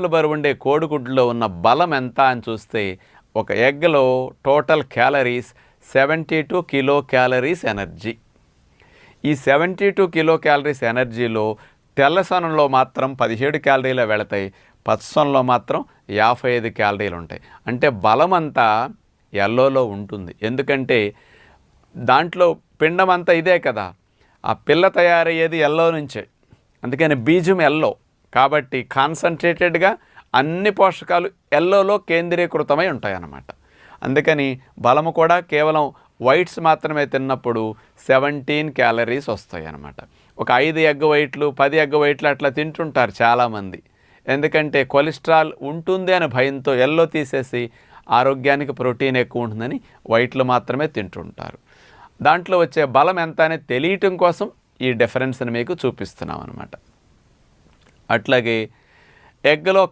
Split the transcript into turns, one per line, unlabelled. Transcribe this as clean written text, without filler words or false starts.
బరువుండే కోడిగుడ్డులో ఉన్న బలం ఎంత అని చూస్తే ఒక ఎగ్లో total calories 72 kilo calories energy. ఈ 72 కిలో క్యాలరీస్ ఎనర్జీలో తెల్ల సొనలో మాత్రం 17 క్యాలరీలు వెళతాయి, పచ్చ సొనలో మాత్రం 55 క్యాలరీలు ఉంటాయి. అంటే బలం అంతా ఎల్లోలో ఉంటుంది. ఎందుకంటే దాంట్లో పిండం అంతా ఇదే కదా, ఆ పిల్ల తయారయ్యేది ఎల్లో నుంచే, అందుకని బీజం ఎల్లో కాబట్టి కాన్సన్ట్రేటెడ్గా అన్ని పోషకాలు ఎల్లోలో కేంద్రీకృతమై ఉంటాయి అన్నమాట. అందుకని బలము కూడా కేవలం వైట్స్ మాత్రమే తిన్నప్పుడు 17 క్యాలరీస్ వస్తాయి అన్నమాట. ఒక 5 ఎగ్ వైట్లు 10 ఎగ్ వైట్లు అట్లా తింటుంటారు చాలామంది. ఎందుకంటే కొలెస్ట్రాల్ ఉంటుంది అని భయంతో ఎల్లో తీసేసి ఆరోగ్యానికి ప్రోటీన్ ఎక్కువ ఉంటుందని వైట్లు మాత్రమే తింటుంటారు. దాంట్లో వచ్చే బలం ఎంత అనేది తెలియటం కోసం ఈ డిఫరెన్స్ని మీకు చూపిస్తున్నాం అన్నమాట. అట్లాగే ఎగ్లో